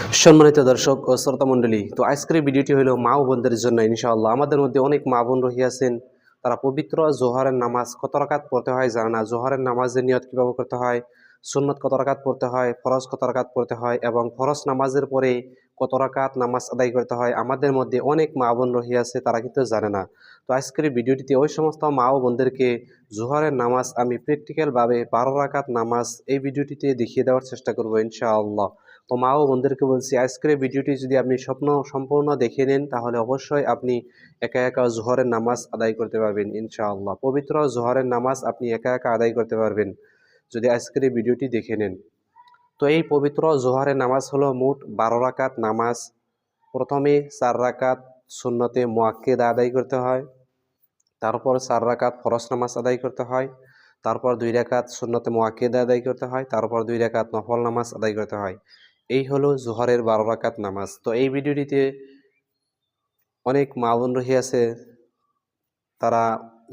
সম্মানিত দর্শক ও শ্রোতা মণ্ডলী, তো আজকের ভিডিওটি হলো মা ও বোনদের জন্য। ইনশাআল্লাহ আমাদের মধ্যে অনেক মা বোন রহিয়াছেন, তারা পবিত্র জোহরের নামাজ কত রাকাত পড়তে হয় জানে না। জোহরের নামাজের নিয়ত কীভাবে করতে হয়, সুন্নত কত রাকাত পড়তে হয়, ফরজ কত রাকাত পড়তে হয় এবং ফরজ নামাজের পরে কত রাকাত নামাজ আদায় করতে হয়, আমাদের মধ্যে অনেক মা বোন রহিয়াছে, তারা কিন্তু জানে না। তো আজকের ভিডিওটিতে ওই সমস্ত মা ও বোনদেরকে জোহরের নামাজ আমি প্র্যাকটিক্যালভাবে 12 রাকাত নামাজ এই ভিডিওটিতে দেখিয়ে দেওয়ার চেষ্টা করবো ইনশাআল্লাহ। তো মা ও বোনদেরকে বলছি, আজকের ভিডিওটি যদি আপনি সম্পূর্ণ দেখে নেন, তাহলে অবশ্যই আপনি একা একা জোহরের নামাজ আদায় করতে পারবেন ইনশাআল্লাহ। পবিত্র জোহরের নামাজ আপনি একা একা আদায় করতে পারবেন যদি আজকের এই ভিডিওটি দেখে নেন। তো এই পবিত্র জোহরের নামাজ হলো মোট 12 রাকাত নামাজ। প্রথমে 4 রাকাত সুন্নতে মুআক্কেদা আদায় করতে হয়, তারপর 4 রাকাত ফরজ নামাজ আদায় করতে হয়, তারপর 2 রাকাত সুন্নতে মুআক্কেদা আদায় করতে হয়, তারপর 2 রাকাত নফল নামাজ আদায় করতে হয়। এই হলো জোহরের 12 রাকাত নামাজ। তো এই ভিডিওটিতে অনেক মা বোন রহিয়াছে, তারা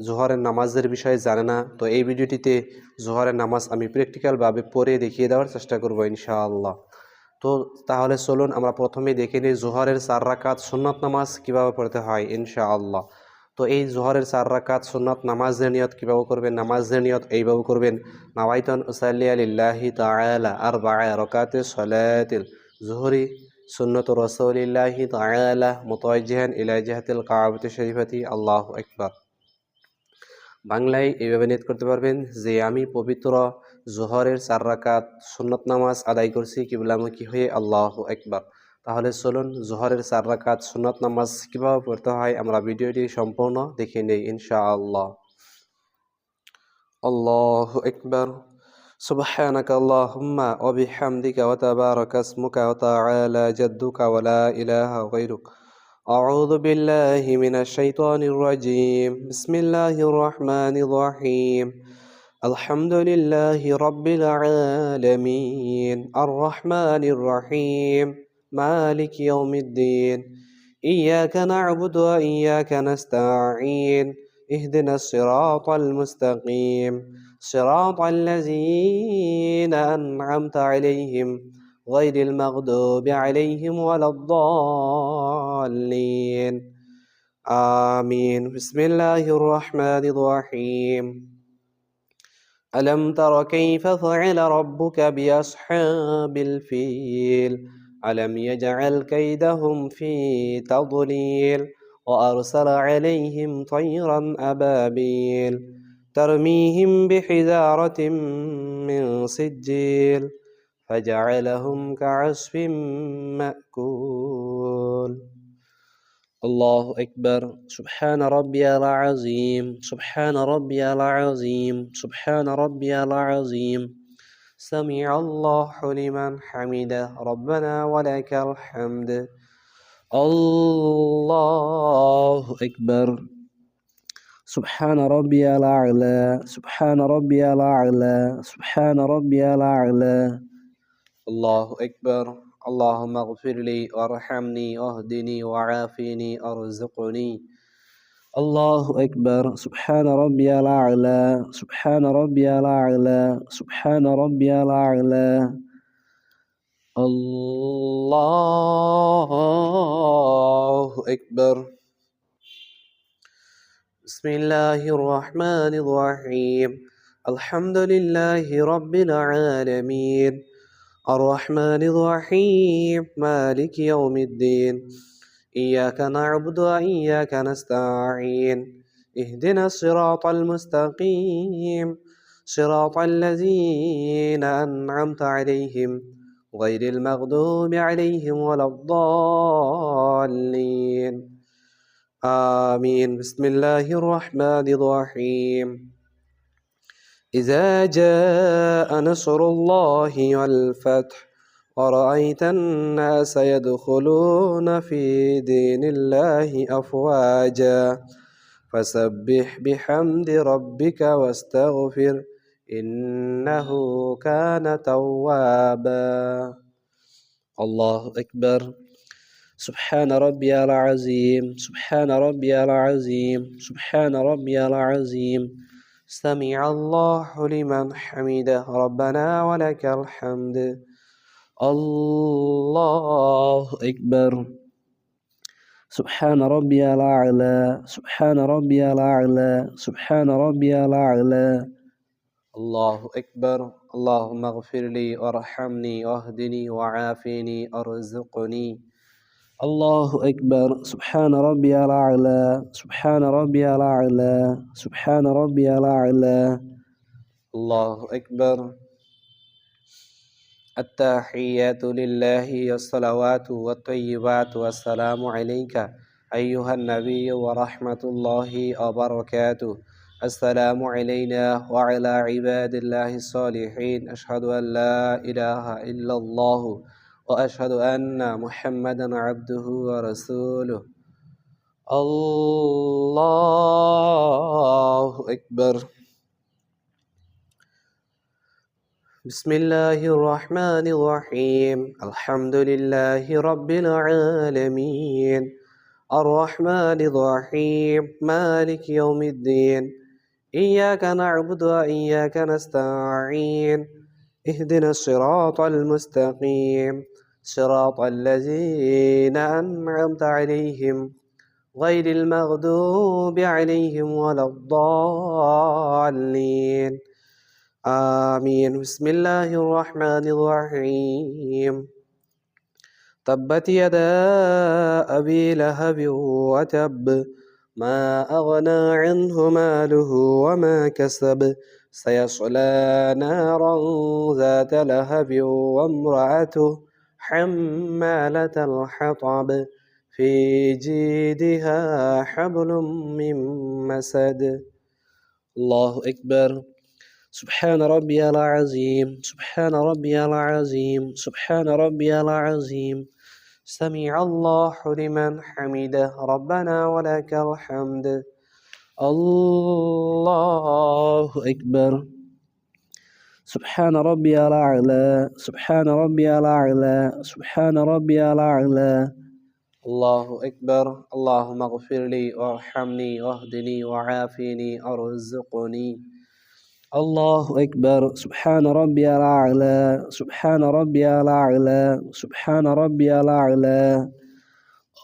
জোহরের নামাজের বিষয়ে জানে না। তো এই ভিডিওটিতে জোহরের নামাজ আমি প্র্যাকটিক্যালভাবে পড়ে দেখিয়ে দেওয়ার চেষ্টা করব ইনশাআল্লাহ। তো তাহলে চলুন আমরা প্রথমে দেখে নিই জোহরের 4 রাকাত সুন্নত নামাজ কীভাবে পড়তে হয় ইনশাআল্লাহ। তো এই জোহরের 4 রাকাত সুন্নত নামাজের নিয়ত কীভাবে করবেন, নামাজের নিয়ত এইভাবে করবেন: নাওয়াইতুন উসাল্লিয়া লিল্লাহি তাআলা আরবা'a রাকাতি সলাতিল জোহরি সুন্নতু রাসূলিল্লাহি তাআলা মুতাওয়াজ্জিহান ইলা জিহাতিল কাবাতি শরীফাতি, আল্লাহু আকবার। বাংলায় এইভাবে নিয়ত করতে পারবেন যে আমি পবিত্র জোহরের 4 রাকাত সুন্নত নামাজ আদায় করছি কিবলামুখী হয়ে, আল্লাহু আকবার। তাহলে চলুন জোহরের 4 রাকাত সুন্নত নামাজ কীভাবে পড়তে হয় আমরা ভিডিওটি সম্পূর্ণ দেখে নেই ইনশাআল্লাহ। আল্লাহু আকবার। সুবহানাকা আল্লাহুম্মা ওয়া বিহামদিকা ওয়া তাবারাকা ইসমুকা ওয়া তাআলা জাদ্দুকা ওয়া লা ইলাহা গায়রুক। আউযু বিল্লাহি মিনাশ শাইতানির রাজীম। বিসমিল্লাহির রহমানির রহিম। আলহামদুলিল্লাহি রাব্বিল আলামিন আর রহমানির রহিম মালিকি ইয়াউমিদ্দিন ইয়্যাকা না'বুদু ওয়া ইয়্যাকা নাস্তাঈন ইহদিনাস সিরাতাল মুস্তাকিম সিরাতাল লাযীনা আন'আমতা আলাইহিম গায়রিল মাগদুবি আলাইহিম ওয়ালাদ-দাল্লিন। আমিন। বিসমিল্লাহির রহমানির রহিম। ألم تر كيف فعل ربك بأصحاب الفيل ألم يجعل كيدهم في تضليل وأرسل عليهم طيرا أبابيل ترميهم بحجارة من سجيل فجعلهم كعصف مأكول. الله أكبر. سبحان ربي العظيم سبحان ربي العظيم سبحان ربي العظيم. سمع الله لمن حمده ربنا ولك الحمد. الله أكبر. سبحان ربي الأعلى سبحان ربي الأعلى سبحان ربي الأعلى. الله أكبر. اللهم اغفر لي وارحمني واهدني وعافني ارزقني. الله أكبر. سبحان ربي الأعلى سبحان ربي الأعلى سبحان ربي الأعلى. الله أكبر. بسم الله الرحمن الرحيم. الحمد لله رب العالمين الرحمن الرحيم مالك يوم الدين إياك نعبد وإياك نستعين اهدنا الصراط المستقيم صراط الذين أنعمت عليهم غير المغضوب عليهم ولا الضالين. آمين. بسم الله الرحمن الرحيم. إذا جاء نصر الله والفتح ورأيت الناس يدخلون في دين الله أفواجا فسبح بحمد ربك واستغفر إنه كان توابا. الله أكبر. سبحان ربي العظيم سبحان ربي العظيم سبحان ربي العظيم. سمع الله لمن حمده ربنا ولك الحمد. الله أكبر. سبحان ربي الأعلى، سبحان ربي الأعلى، سبحان ربي الأعلى. الله أكبر. اللهم اغفر لي وارحمني واهدني وعافني ارزقني. الله أكبر. سبحان ربي الأعلى، سبحان ربي الأعلى، سبحان ربي الأعلى. الله أكبر. التحيات لله والصلوات والطيبات والسلام عليك أيها النبي ورحمة الله وبركاته. السلام علينا وعلى عباد الله الصالحين. أشهد أن لا إله إلا الله وأشهد أن محمدا عبده ورسوله. الله أكبر. بسم الله الرحمن الرحيم. الحمد لله رب العالمين الرحمن الرحيم مالك يوم الدين إياك نعبد وإياك نستعين اهدنا الصراط المستقيم صراط الذين أنعمت عليهم غير المغضوب عليهم ولا الضالين آمين. بسم الله الرحمن الرحيم. تبت يدا أبي لهب وتب ما أغنى عنه ماله وما كسب سيصلى نارا ذات لهب وامرأته حمالة الحطب في جيدها حبل من مسد. الله أكبر. سبحان ربي العظيم، سبحان ربي العظيم، سبحان ربي العظيم. سمع الله لمن حمده ربنا ولك الحمد. الله أكبر. سبحان ربي الأعلى، سبحان ربي الأعلى، سبحان ربي الأعلى. الله أكبر. اللهم اغفر لي وارحمني واهدني وعافني ارزقني. الله أكبر. سبحان ربي الأعلى، سبحان ربي الأعلى، سبحان ربي الأعلى.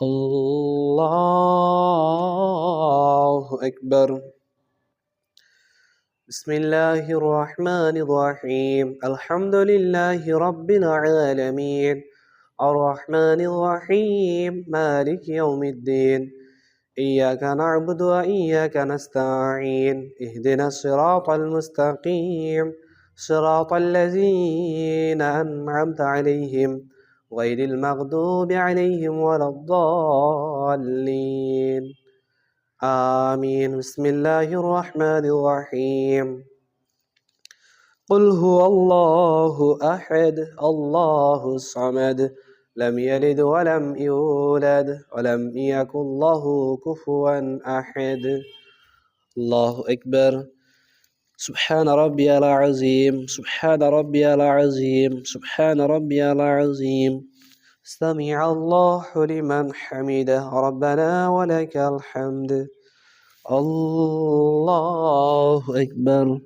الله أكبر. بسم الله الرحمن الرحيم. الحمد لله رب العالمين الرحمن الرحيم مالك يوم الدين إياك نعبد وإياك نستعين اهدنا الصراط المستقيم صراط الذين أنعمت عليهم غير المغضوب عليهم ولا الضالين آمين. بسم الله الرحمن الرحيم. قل هو الله أحد الله الصمد لم يلد ولم يولد ولم يكن له كفوا أحد. الله أكبر. سبحان ربي العظيم، سبحان ربي العظيم، سبحان ربي العظيم. سمع الله لمن حمده ربنا ولك الحمد. الله أكبر.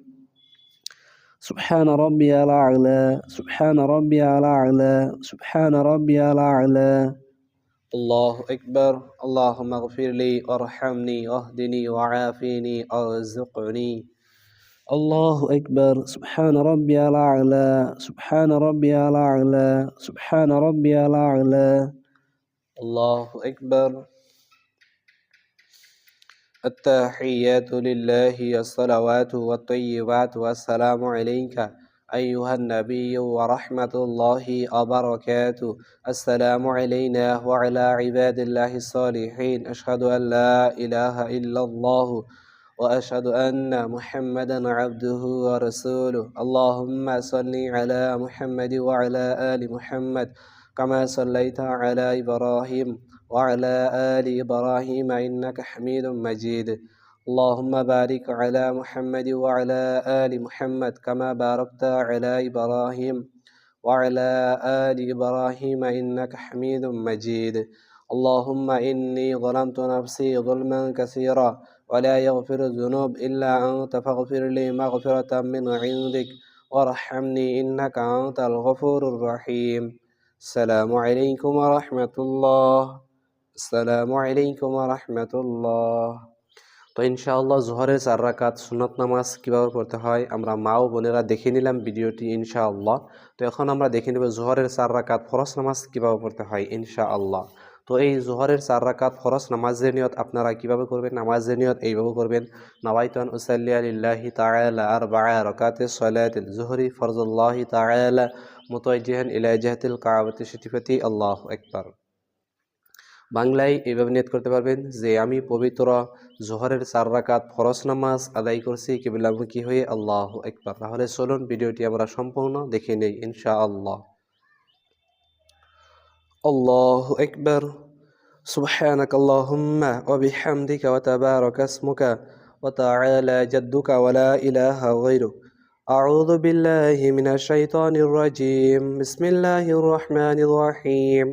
سبحان ربي الأعلى، سبحان ربي الأعلى، سبحان ربي الأعلى. الله أكبر. اللهم اغفر لي وارحمني واهدني وعافني ارزقني. الله أكبر. سبحان ربي الأعلى، سبحان ربي الأعلى، سبحان ربي الأعلى. الله أكبر. التحيات لله الصلوات والطيبات والسلام عليك أيها النبي ورحمة الله وبركاته. السلام علينا وعلى عباد الله الصالحين. أشهد أن لا إله إلا الله وأشهد أن محمدا عبده ورسوله. اللهم صل على محمد وعلى آل محمد كما صليت على إبراهيم وعلى آل إبراهيم إنك حميد مجيد. اللهم بارك على محمد وعلى آل محمد كما باركت على إبراهيم وعلى آل إبراهيم إنك حميد مجيد. اللهم إني ظلمت نفسي ظلما كثيرا ولا يغفر الذنوب إلا أنت فاغفر لي مغفرة من عندك وارحمني إنك أنت الغفور الرحيم. আসসালামু আলাইকুম ওয়া রাহমাতুল্লাহ। আসসালামু আলাইকুম ওয়া রাহমাতুল্লাহ। তো ইনশাআল্লাহ জোহরের 4 রাকাত সুন্নত নামাজ কিভাবে পড়তে হয় আমরা মা ও বোনেরা দেখে নিলাম ভিডিওটি ইনশাআল্লাহ। তো এখন আমরা দেখে নেব জোহরের 4 রাকাত ফরজ নামাজ কিভাবে পড়তে হয় ইনশাআল্লাহ। তো এই জোহরের 4 রাকাত ফরজ নামাজের নিয়ত আপনারা কিভাবে করবেন? নামাজের নিয়ত এইভাবে করবেন। নাওয়াইতু আন উসাল্লিয়া লিল্লাহি তাআলা আরবা'a রাকাতিস সালাতিল যুহরি ফরজুল্লাহি তাআলা মুতাওয়াজ্জিহান ইলা জিহাতিল কাবাতি শরীফাতি আল্লাহু আকবার। বাংলায় এইভাবে নিয়ত করতে পারবেন যে আমি পবিত্র জোহরের 4 রাকাত ফরজ নামাজ আদায় করছি কিবলামুখী হয়ে আল্লাহু আকবার। তাহলে চলুন ভিডিওটি আমরা সম্পূর্ণ দেখে নেই ইনশাআল্লাহ। আল্লাহু আকবার। সুবহানাক আল্লাহুম্মা ওয়া বিহামদিকা ওয়া তাবারাকা ইসমুকা ওয়া তাআলা জাদ্দুকা ওয়া লা ইলাহা গায়রুক। আউযু বিল্লাহি মিনাশ শাইতানির রাজীম। বিসমিল্লাহির রহমানির রহিম।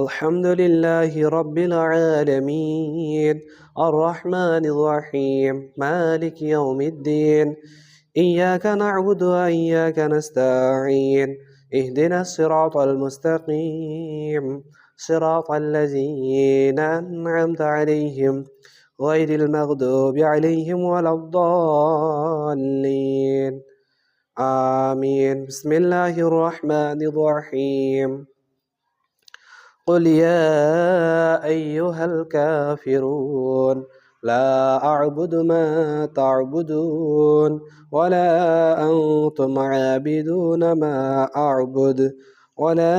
الحمد لله رب العالمين الرحمن الرحيم مالك يوم الدين إياك نعبد وإياك نستعين اهدنا الصراط المستقيم صراط الذين أنعمت عليهم غير المغضوب عليهم ولا الضالين آمين. بسم الله الرحمن الرحيم. قل يا أيها الكافرون لا أعبد ما تعبدون ولا أنتم عابدون ما أعبد ولا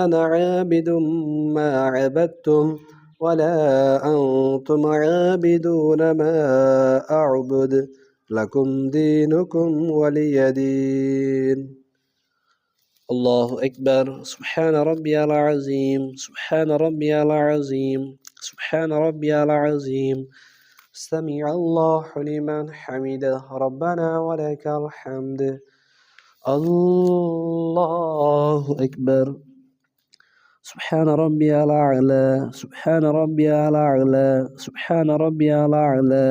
أنا عابد ما عبدتم ولا أنتم عابدون ما أعبد لكم دينكم ولي دين. الله أكبر. سبحان ربي العظيم سبحان ربي العظيم سبحان ربي العظيم. سمع الله لمن حمده ربنا ولك الحمد. الله أكبر. سبحان ربي الأعلى سبحان ربي الأعلى سبحان ربي الأعلى.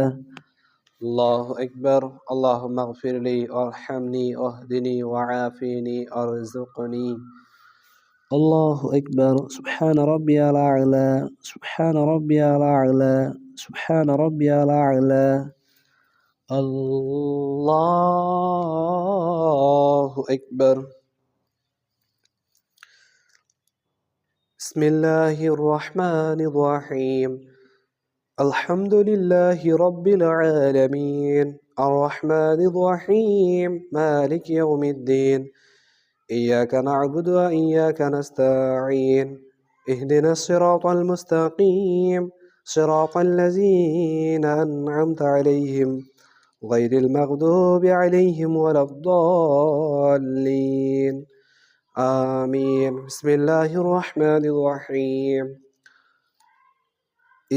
الله أكبر. اللهم اغفر لي وارحمني واهدني وعافني ارزقني. الله أكبر. سبحان ربي الأعلى سبحان ربي الأعلى سبحان ربي الأعلى. الله أكبر. بسم الله الرحمن الرحيم. الحمد لله رب العالمين الرحمن الرحيم مالك يوم الدين إياك نعبد وإياك نستعين اهدنا الصراط المستقيم صراط الذين أنعمت عليهم غير المغضوب عليهم ولا الضالين آمين. بسم الله الرحمن الرحيم.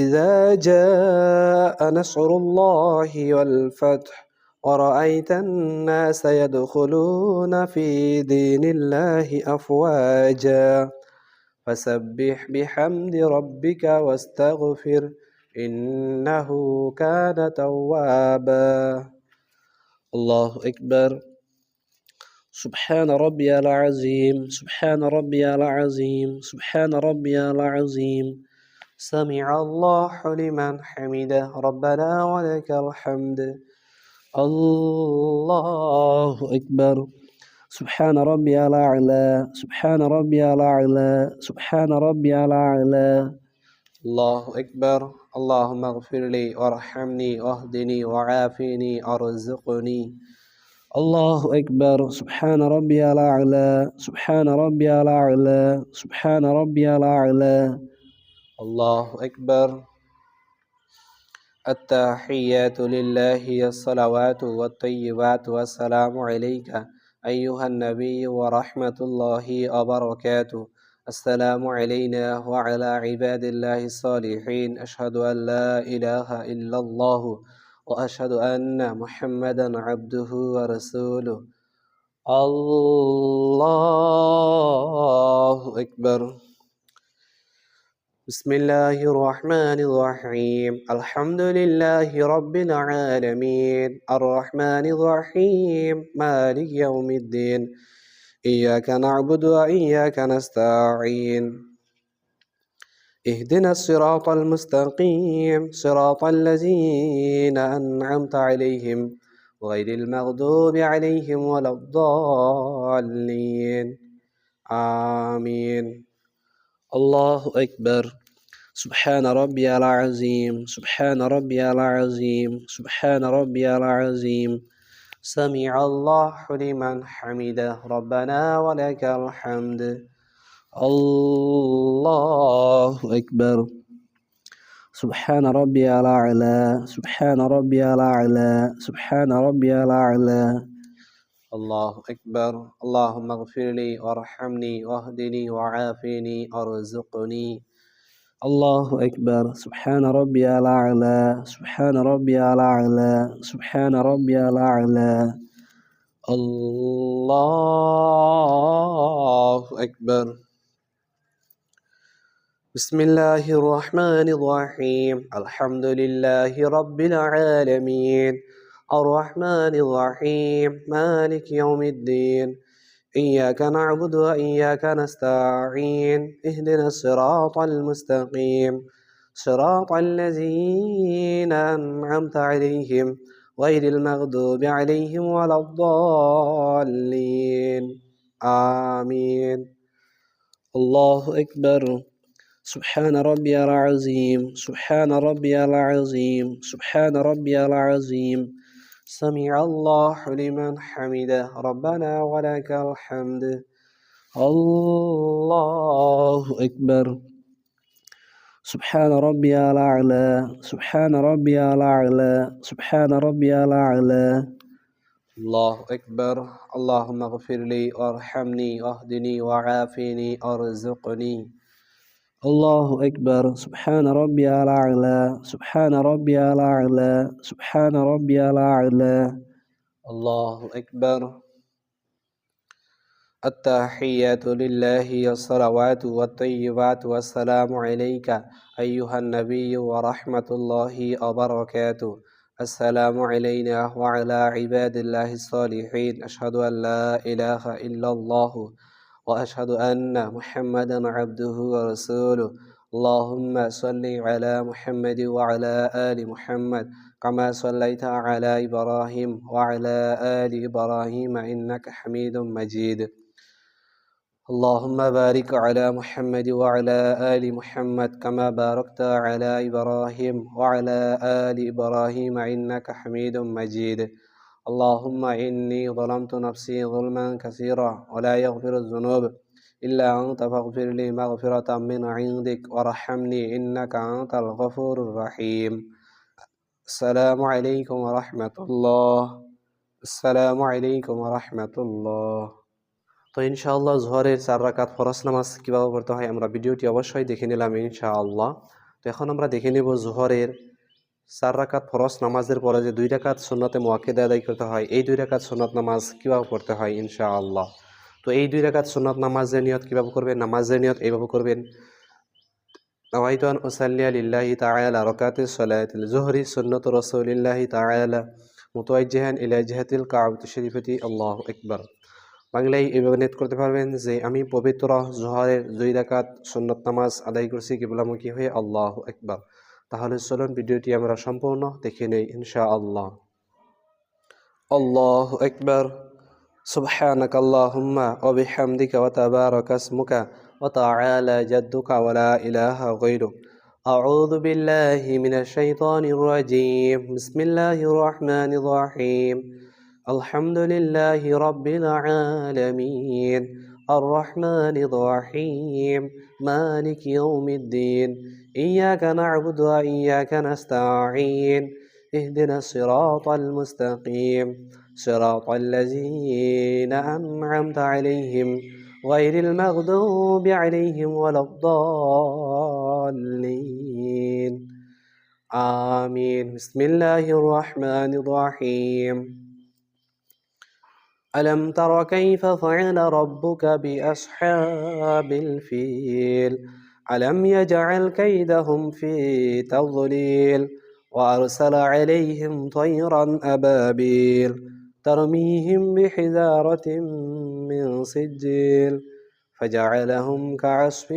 إذا جاء نصر الله والفتح ورأيت الناس يدخلون في دين الله أفواجا فسبح بحمد ربك واستغفر إنه كان توابا. الله أكبر. سبحان ربي العظيم سبحان ربي العظيم سبحان ربي العظيم. سمع الله لمن حمده ربنا ولك الحمد. الله أكبر. سبحان ربي الأعلى سبحان ربي الأعلى سبحان ربي الأعلى. الله أكبر. اللهم اغفر لي وارحمني واهدني وعافني ارزقني. الله أكبر. سبحان ربي الأعلى سبحان ربي الأعلى سبحان ربي الأعلى. الله أكبر. التحيات لله الصلوات والطيبات والسلام عليك أيها النبي ورحمة الله وبركاته. السلام علينا وعلى عباد الله الصالحين. أشهد أن لا إله إلا الله وأشهد أن محمدا عبده ورسوله. الله أكبر. بسم الله الرحمن الرحيم. الحمد لله رب العالمين الرحمن الرحيم مالك يوم الدين إياك نعبد وإياك نستعين اهدنا الصراط المستقيم صراط الذين أنعمت عليهم غير المغضوب عليهم ولا الضالين آمين الله أكبر سبحان ربي العظيم سبحان ربي العظيم سبحان ربي العظيم سمع الله لمن حمده ربنا ولك الحمد الله أكبر سبحان ربي الأعلى سبحان ربي الأعلى سبحان ربي الأعلى الله أكبر اللهم اغفر لي وارحمني واهدني وعافني وارزقني الله أكبر سبحان ربي الأعلى سبحان ربي الأعلى سبحان ربي الأعلى الله أكبر بسم الله الرحمن الرحيم الحمد لله رب العالمين الرحمن الرحيم مالك يوم الدين إياك نعبد وإياك نستعين اهدنا الصراط المستقيم صراط الذين أنعمت عليهم غير المغضوب عليهم ولا الضالين آمين الله أكبر سبحان ربي العظيم سبحان ربي العظيم سبحان ربي العظيم سمع الله لمن حمده ربنا ولك الحمد الله أكبر سبحان ربي الأعلى سبحان ربي الأعلى سبحان ربي الأعلى الله أكبر اللهم اغفر لي وارحمني واهدني وعافني وارزقني الله أكبر سبحان ربي الأعلى سبحان ربي الأعلى سبحان ربي الأعلى الله أكبر التحيات لله والصلوات والطيبات والسلام عليك أيها النبي ورحمة الله وبركاته السلام علينا وعلى عباد الله الصالحين أشهد أن لا إله إلا الله وأشهد أن محمدا عبده ورسوله اللهم صل على محمد وعلى آل محمد كما صليت على إبراهيم وعلى آل إبراهيم إنك حميد مجيد اللهم بارك على محمد وعلى آل محمد كما باركت على إبراهيم وعلى آل إبراهيم إنك حميد مجيد اللهم إني ظلمت نفسي ظلما كثيرا ولا يغفر الذنوب إلا أنت فاغفر لي مغفرة من عندك وارحمني إنك أنت الغفور الرحيم السلام عليكم ورحمة الله السلام عليكم ورحمة الله তো ইনশাআল্লাহ জোহরের 4 রাকাত ফরজ নামাজ কিভাবে পড়তে হয় আমরা ভিডিওটি অবশ্যই দেখে নিলাম ইনশাআল্লাহ। তো এখন আমরা দেখে নেব জোহরের 4 রাকাত ফরজ নামাজের পরে যে 2 রাকাত সুন্নতে মুআক্কাদা আদায় করতে হয়, এই 2 রাকাত সুন্নত নামাজ কিভাবে পড়তে হয় ইনশাআল্লাহ। তো এই 2 রাকাত সুন্নত নামাজের নিয়ত কিভাবে করবেন, নামাজের নিয়ত এইভাবে করবেন, নাওয়াইতু আন উসাল্লিয়া লিল্লাহি তাআলা রাকাতিস সালাতিল জোহরি সুন্নাতু রাসূলিল্লাহি তাআলা মুতাওয়াজ্জিহান ইলা জিহাতিল কাবাতি শরীফাতি আল্লাহু আকবার। বাংলায় এইভাবে নিয়ত করতে পারবেন যে আমি পবিত্র জোহরের 2 রাকাত সুন্নত নামাজ আদায় করছি কিবলামুখী হয়ে আল্লাহু আকবার। তাহলে চলুন ভিডিওটি আমরা সম্পূর্ণ দেখে নেই ইনশাআল্লাহ। আল্লাহু আকবার সুবহানাকা আল্লাহুম্মা ওয়া বিহামদিকা ওয়া তাবারাকা ইসমুকা ওয়া তাআলা জাদ্দুকা ওয়া লা ইলাহা গায়রুক। আউযু বিল্লাহি মিনাশ শাইতানির রাজীম। বিসমিল্লাহির রাহমানির রাহিম। الحمد لله رب العالمين الرحمن الرحيم مالك يوم الدين إياك نعبد وإياك نستعين اهدنا الصراط المستقيم صراط الذين أنعمت عليهم غير المغضوب عليهم ولا الضالين آمين بسم الله الرحمن الرحيم ألم تر كيف فعل ربك بأصحاب الفيل ألم يجعل كيدهم في تضليل وأرسل عليهم طيرا أبابيل ترميهم بحجارة من سجيل فجعلهم كعصف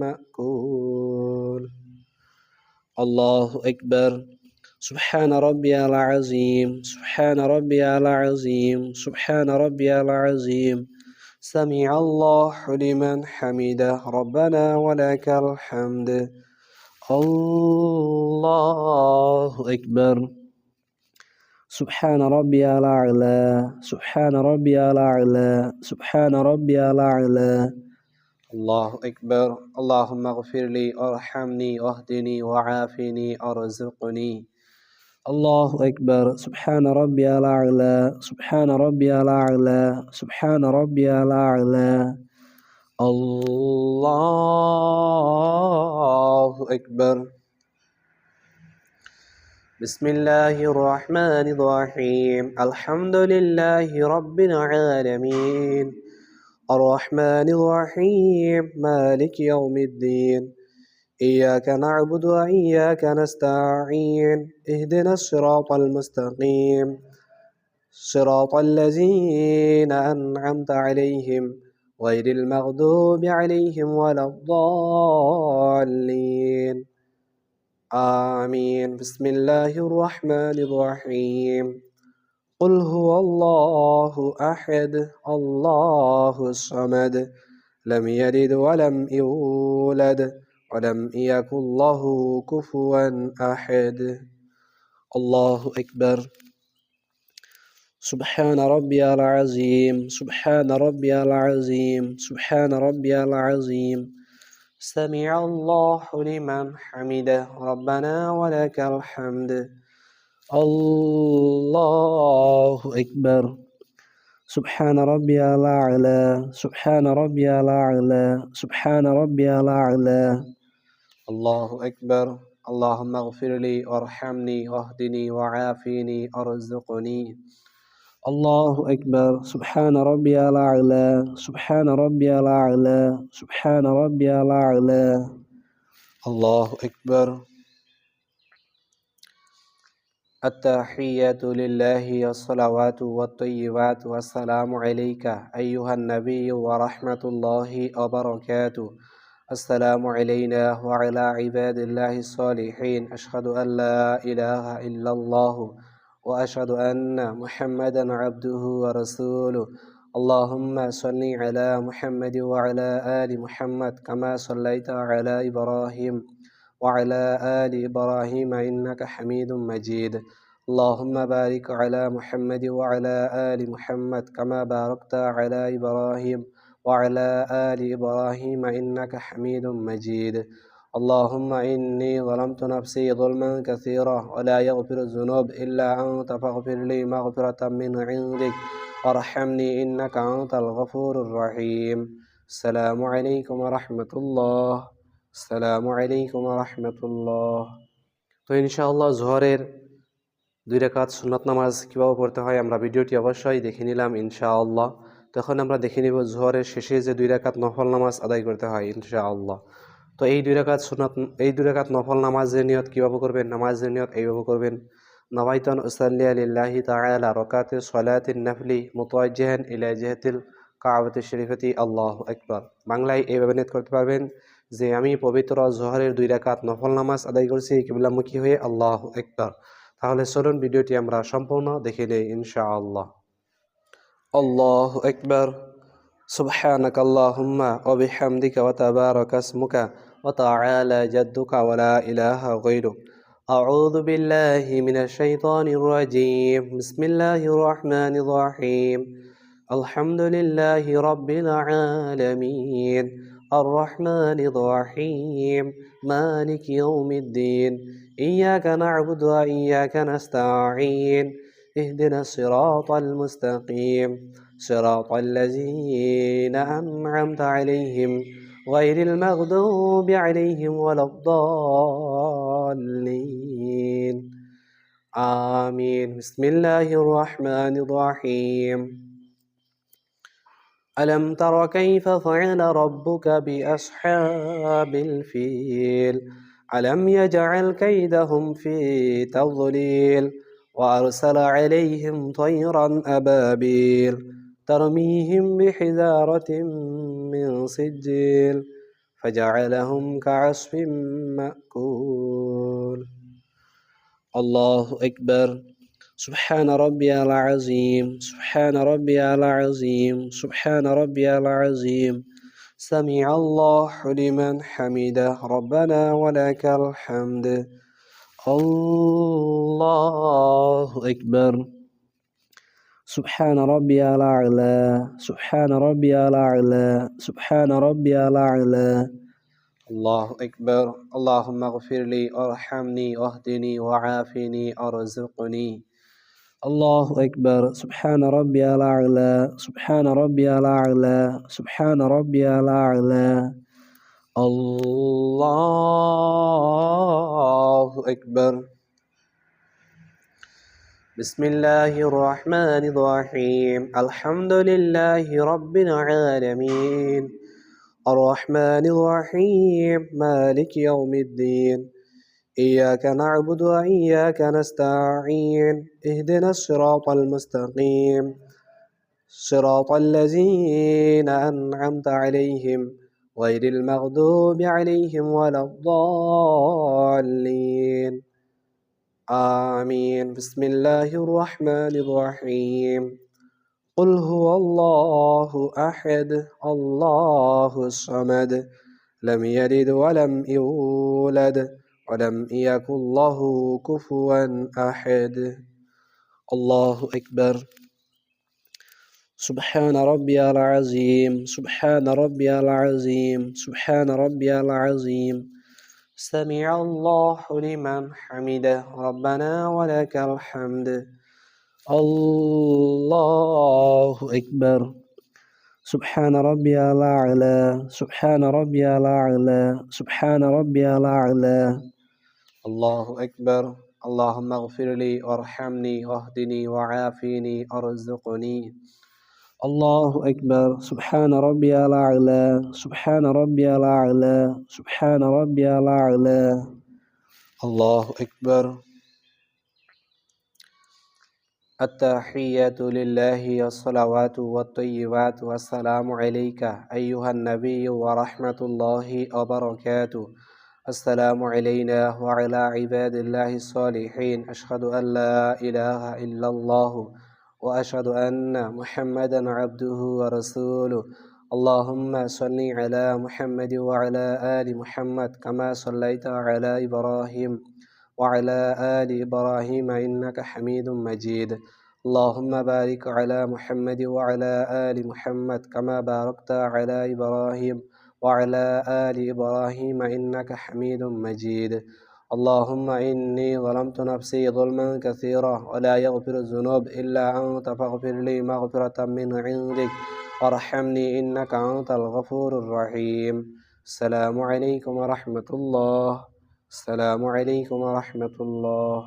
مأكول. الله أكبر. سبحان ربي العظيم، سبحان ربي العظيم، سبحان ربي العظيم. سمع الله لمن حمده، ربنا ولك الحمد. الله أكبر. سبحان ربي الأعلى، سبحان ربي الأعلى، سبحان ربي الأعلى. الله أكبر. اللهم اغفر لي، ارحمني، واهدني، وعافني، ارزقني. الله أكبر. سبحان ربي الأعلى، سبحان ربي الأعلى، سبحان ربي الأعلى. الله أكبر. بسم الله الرحمن الرحيم. الحمد لله رب العالمين، الرحمن الرحيم، مالك يوم الدين. إياك نعبد وإياك نستعين، اهدنا الصراط المستقيم، صراط الذين أنعمت عليهم غير المغضوب عليهم ولا الضالين. آمين. بسم الله الرحمن الرحيم. قل هو الله أحد، الله الصمد، لم يلد ولم يولد ولم يكن له كفوا أحد. الله أكبر. سبحان ربي العظيم، سبحان ربي العظيم، سبحان ربي العظيم. سمع الله لمن حمده، ربنا ولك الحمد. الله أكبر. سبحان ربي الأعلى، سبحان ربي الأعلى، سبحان ربي الأعلى. الله أكبر. اللهم اغفر لي، وارحمني، واهدني، وعافني، ارزقني. الله أكبر. سبحان ربي الأعلى، سبحان ربي الأعلى، سبحان ربي الأعلى. الله أكبر. التحيات لله والصلوات والطيبات والسلام عليك أيها النبي ورحمة الله وبركاته. السلام علينا وعلى عباد الله الصالحين. أشهد أن لا إله إلا الله وأشهد أن محمدا عبده ورسوله. اللهم صل على محمد وعلى آل محمد كما صليت على إبراهيم وعلى آل إبراهيم إنك حميد مجيد. اللهم بارك على محمد وعلى آل محمد كما باركت على إبراهيم وعلى آل إبراهيم إنك حميد مجيد. اللهم إني ظلمت نفسي ظلما كثيرا ولا يغفر الذنوب إلا أنت، فاغفر لي مغفرة من عندك وارحمني إنك أنت الغفور الرحيم. السلام عليكم ورحمة الله। আসসালামু আলাইকুম রহমতুল্লাহ। তো ইনশাআল্লাহ জোহরের 2 রাকাত সুন্নাত নামাজ কীভাবে পড়তে হয় আমরা ভিডিওটি অবশ্যই দেখে নিলাম ইনশাআল্লাহ। তখন আমরা দেখে নিব জোহরের শেষে যে 2 রাকাত নফল নামাজ আদায় করতে হয় ইনশাআল্লাহ। তো এই 2 রাকাত সুন্নাত, এই 2 রাকাত নফল নামাজের নিয়ত কীভাবে করবেন? নামাজের নিয়ত এইভাবে করবেন: নাওয়াইতুন উসাল্লি লিল্লাহি তাআলা রাকাতে সলাতিন নাফলি মুতাওয়াজ্জিহান ইলা জিহাতিল কাবাতি শরীফাতি। আল্লাহু আকবার। বাংলায় এইভাবে নিয়ত করতে পারবেন যে আমি পবিত্র জোহরের 2 রাকাত নফল নামাজ আদায় করছি কিবলামুখী হয়ে। আল্লাহু আকবার। তাহলে চলুন ভিডিওটি আমরা সম্পূর্ণ দেখে নেই ইনশাআল্লাহ। আল্লাহু আকবার। সুবহানাকা আল্লাহুম্মা ওয়া বিহামদিকা ওয়া তাবারাকা ইসমুকা ওয়া তাআলা জাদ্দুকা ওয়া লা ইলাহা গায়রুক। আউযু বিল্লাহি মিনাশ শাইতানির রাজীম। বিসমিল্লাহির রহমানির রহিম। আলহামদুলিল্লাহি রাব্বিল আলামিন, الرحمن الرحيم، مالك يوم الدين. إياك نعبد وإياك نستعين، اهدنا الصراط المستقيم، صراط الذين أنعمت عليهم غير المغضوب عليهم ولا الضالين. آمين. بسم الله الرحمن الرحيم. ألم تر كيف فعل ربك بأصحاب الفيل؟ ألم يجعل كيدهم في تضليل وأرسل عليهم طيرا أبابيل ترميهم بحجارة من سجيل فجعلهم كعصف مأكول. الله أكبر. سبحان ربي العظيم، سبحان ربي العظيم، سبحان ربي العظيم. سمع الله لمن حمده ربنا ولك الحمد. الله أكبر. سبحان ربي الأعلى، سبحان ربي الأعلى، سبحان ربي الأعلى. الله أكبر. اللهم اغفر لي وارحمني واهدني وعافني ارزقني. الله أكبر. سبحان ربي الأعلى، سبحان ربي الأعلى، سبحان ربي الأعلى. الله أكبر. بسم الله الرحمن الرحيم. الحمد لله رب العالمين الرحمن الرحيم مالك يوم الدين إياك نعبد وإياك نستعين اهدنا الصراط المستقيم صراط الذين أنعمت عليهم غير المغضوب عليهم ولا الضالين آمين. بسم الله الرحمن الرحيم. قل هو الله أحد الله الصمد لم يلد ولم يولد ولم يكن له كفوا أحد. الله أكبر. سبحان ربي العظيم، سبحان ربي العظيم، سبحان ربي العظيم. سمع الله لمن حمده ربنا ولك الحمد. الله أكبر. سبحان ربي الأعلى، سبحان ربي الأعلى، سبحان ربي الأعلى. الله أكبر. اللهم اغفر لي وارحمني واهدني وعافني ارزقني. الله أكبر. سبحان ربي الأعلى، سبحان ربي الأعلى، سبحان ربي الأعلى. الله أكبر. التحيات لله والصلوات والطيبات والسلام عليك أيها النبي ورحمة الله وبركاته. السلام علينا وعلى عباد الله الصالحين. أشهد أن لا إله إلا الله وأشهد أن محمدا عبده ورسوله. اللهم صل على محمد وعلى آل محمد كما صليت على إبراهيم وعلى آل إبراهيم إنك حميد مجيد. اللهم بارك على محمد وعلى آل محمد كما باركت على إبراهيم وعلى آل إبراهيم إنك حميد مجيد. اللهم إني ظلمت نفسي ظلما كثيرا ولا يغفر الذنوب إلا أنت فاغفر لي مغفرة من عندك وارحمني إنك أنت الغفور الرحيم. السلام عليكم ورحمة الله. السلام عليكم ورحمة الله.